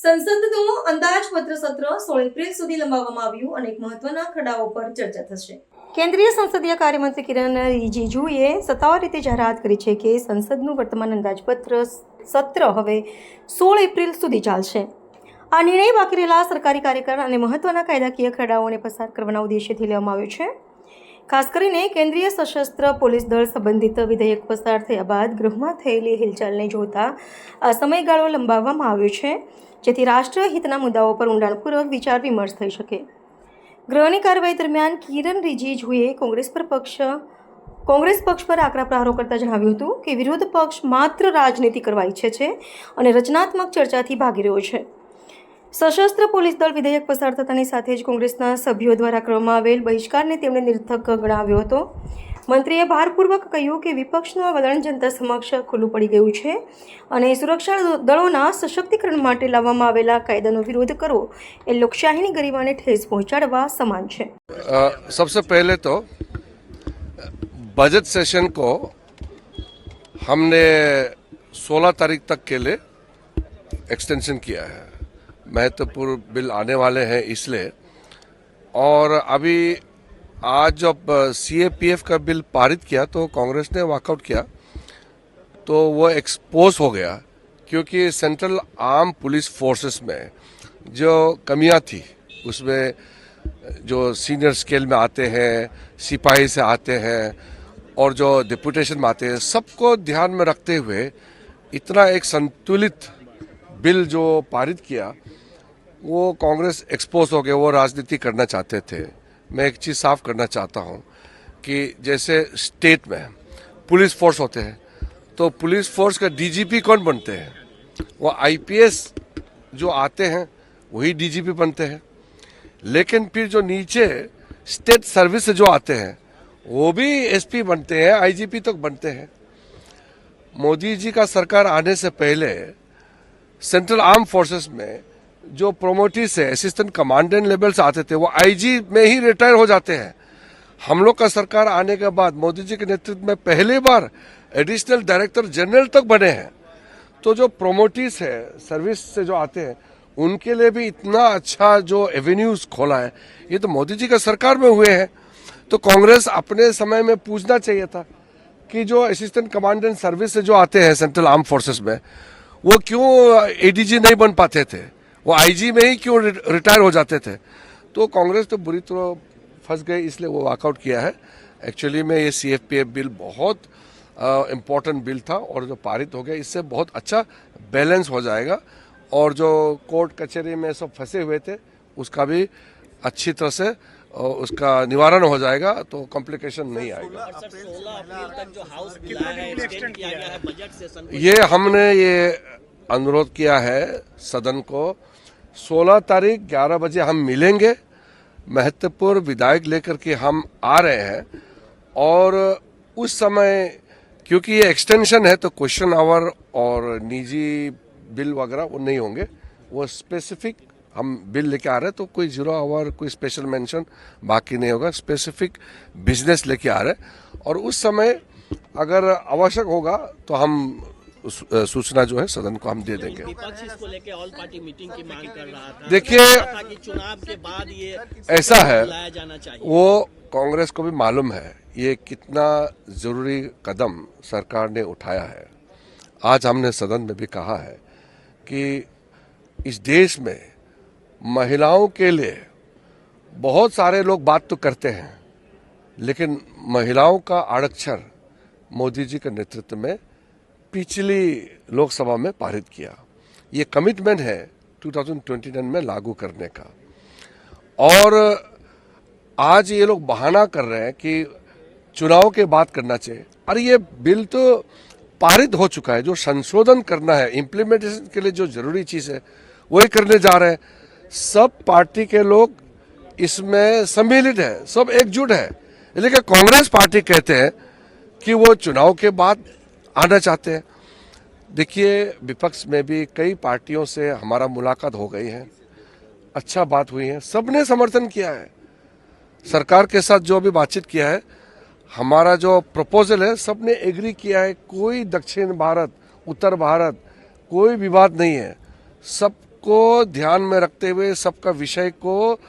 સંસદનું અંદાજપત્ર સત્ર 16 એપ્રિલ સુધી લંબાવવામાં આવ્યું. અનેક મહત્વના ખરડાઓ પર ચર્ચા થશે. કેન્દ્રીય સંસદીય કાર્યમંત્રી કિરણ રિજિજુએ સત્તાવાર રીતે જાહેરાત કરી છે કે સંસદનું વર્તમાન અંદાજપત્ર સત્ર હવે 16 એપ્રિલ સુધી ચાલશે. આ નિર્ણય બાકી રહેલા સરકારી કાર્યકર અને મહત્વના કાયદાકીય ખરડાઓને પસાર કરવાના ઉદ્દેશ્યથી લેવામાં આવ્યો છે. ખાસ કરીને કેન્દ્રીય સશસ્ત્ર પોલીસ દળ સંબંધિત વિધેયક પસાર થયા બાદ ગૃહમાં થયેલી હિલચાલને જોતા આ સમયગાળો લંબાવવામાં આવ્યો છે, જેથી રાષ્ટ્રહિતના મુદ્દાઓ પર ઊંડાણપૂર્વક વિચાર વિમર્શ થઈ શકે. ગૃહની કાર્યવાહી દરમિયાન કિરણ રિજિજુએ કોંગ્રેસ પક્ષ પર આકરા પ્રહારો કરતા જણાવ્યું હતું કે વિરોધ પક્ષ માત્ર રાજનીતિ કરવા ઈચ્છે છે અને રચનાત્મક ચર્ચાથી ભાગી રહ્યો છે. સશસ્ત્ર પોલીસ દળ વિધેયક પસાર થતાની સાથે જ કોંગ્રેસના સભ્યો દ્વારા કરવામાં આવેલ બહિષ્કારને તેમણે નિરર્થક ગણાવ્યો હતો. મંત્રીએ ભારપૂર્વક કહ્યું કે વિપક્ષનું આ વલણ જનતા સમક્ષ ખુલ્લું પડી ગયું છે અને સુરક્ષા દળોના સશક્તિકરણ માટે લાવવામાં આવેલા કાયદાનો વિરોધ કરવો એ લોકશાહીની ગરિમાને ઠેસ પહોંચાડવા સમાન છે. सबसे पहले तो बजट सेशन को हमने 16 तारीख तक के लिए एक्सटेंशन किया है. महत्वपूर्ण बिल आने वाले हैं इसलिए. और अभी आज जब CAPF का बिल पारित किया तो कांग्रेस ने वॉकआउट किया, तो वो एक्सपोज हो गया क्योंकि सेंट्रल आर्म पुलिस फोर्सेस में जो कमियां थी उसमें जो सीनियर स्केल में आते हैं, सिपाही से आते हैं और जो डिप्यूटेशन में आते हैं, सबको ध्यान में रखते हुए इतना एक संतुलित बिल जो पारित किया वो कांग्रेस एक्सपोज हो गया. वो राजनीति करना चाहते थे. मैं एक चीज़ साफ करना चाहता हूँ कि जैसे स्टेट में पुलिस फोर्स होते हैं तो पुलिस फोर्स का DGP कौन बनते हैं? वो IPS जो आते हैं वही DGP बनते हैं. लेकिन फिर जो नीचे स्टेट सर्विस से जो आते हैं वो भी SP बनते हैं, IGP तक बनते हैं. मोदी जी का सरकार आने से पहले सेंट्रल आर्म फोर्सेस में जो प्रोमोटीज है, असिस्टेंट कमांडेंट लेवल से आते थे, वो IG में ही रिटायर हो जाते हैं. हम लोग का सरकार आने के बाद मोदी जी के नेतृत्व में पहली बार एडिशनल डायरेक्टर जनरल तक बने हैं. तो जो प्रोमोटीज है सर्विस से जो आते हैं उनके लिए भी इतना अच्छा जो एवेन्यूज खोला है ये तो मोदी जी का सरकार में हुए हैं. तो कांग्रेस अपने समय में पूछना चाहिए था कि जो असिस्टेंट कमांडेंट सर्विस से जो आते हैं सेंट्रल आर्म फोर्सेस में वो क्यों ADG नहीं बन पाते थे, वो IG में ही क्यों रिटायर हो जाते थे. तो कांग्रेस तो बुरी तरह फंस गई, इसलिए वो वॉकआउट किया है. एक्चुअली में ये CAPF बिल बहुत इम्पोर्टेंट बिल था और जो पारित हो गया इससे बहुत अच्छा बैलेंस हो जाएगा और जो कोर्ट कचहरी में सब फंसे हुए थे उसका भी अच्छी तरह से उसका निवारण हो जाएगा, तो कॉम्प्लिकेशन नहीं आएगा. ये हमने ये अनुरोध किया है सदन को. 16 तारीख 11 बजे हम मिलेंगे. महत्वपूर्ण विधायक लेकर के हम आ रहे हैं और उस समय क्योंकि ये एक्सटेंशन है तो क्वेश्चन आवर और निजी बिल वगैरह वो नहीं होंगे. वो स्पेसिफिक हम बिल लेके आ रहे हैं तो कोई 0 आवर कोई स्पेशल मेंशन बाकी नहीं होगा. स्पेसिफिक बिजनेस लेके आ रहे हैं और उस समय अगर आवश्यक होगा तो हम सूचना जो है सदन को हम दे देंगे. विपक्ष इसको लेके ऑल पार्टी मीटिंग की मांग कर रहा था. देखिए चुनाव के बाद ये ऐसा है, लाया जाना चाहिए. वो कांग्रेस को भी मालूम है ये कितना जरूरी कदम सरकार ने उठाया है. आज हमने सदन में भी कहा है कि इस देश में महिलाओं के लिए बहुत सारे लोग बात तो करते हैं लेकिन महिलाओं का आरक्षण मोदी जी के नेतृत्व में पिछली लोकसभा में पारित किया. ये कमिटमेंट है 2029 में लागू करने का. और आज ये लोग बहाना कर रहे हैं कि चुनाव के बाद करना चाहिए. अरे ये बिल तो पारित हो चुका है. जो संशोधन करना है, इम्प्लीमेंटेशन के लिए जो जरूरी चीज़ है वही करने जा रहे हैं. सब पार्टी के लोग इसमें सम्मिलित है, सब एकजुट है. लेकिन कांग्रेस पार्टी कहते हैं कि वो चुनाव के बाद आना चाहते हैं. देखिए विपक्ष में भी कई पार्टियों से हमारा मुलाकात हो गई है, अच्छा बात हुई है, सबने समर्थन किया है. सरकार के साथ जो भी बातचीत किया है हमारा जो प्रपोजल है सबने एग्री किया है. कोई दक्षिण भारत उत्तर भारत कोई विवाद नहीं है. सब सबको ध्यान में रखते हुए सबका विषय को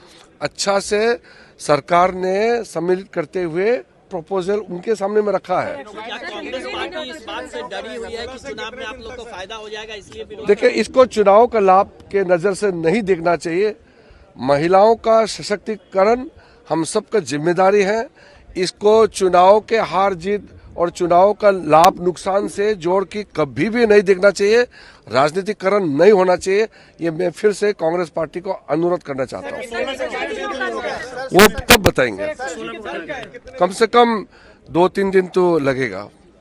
अच्छा से सरकार ने सम्मिलित करते हुए प्रपोजल उनके सामने में रखा है। क्या कांग्रेस पार्टी इस बात से डरी हुई है कि चुनाव में आप लोग को फायदा हो जाएगा, इसलिए विरोध? देखिए, इसको चुनाव का लाभ के नजर से नहीं देखना चाहिए। महिलाओं का सशक्तिकरण हम सबका जिम्मेदारी है। इसको चुनाव के हार जीत और चुनाव का लाभ नुकसान से जोड़ के कभी भी नहीं देखना चाहिए। राजनीतिकरण नहीं होना चाहिए। ये मैं फिर से कांग्रेस पार्टी को अनुरोध करना चाहता हूँ। वो तब बताएंगे, कम से कम 2-3 दिन तो लगेगा।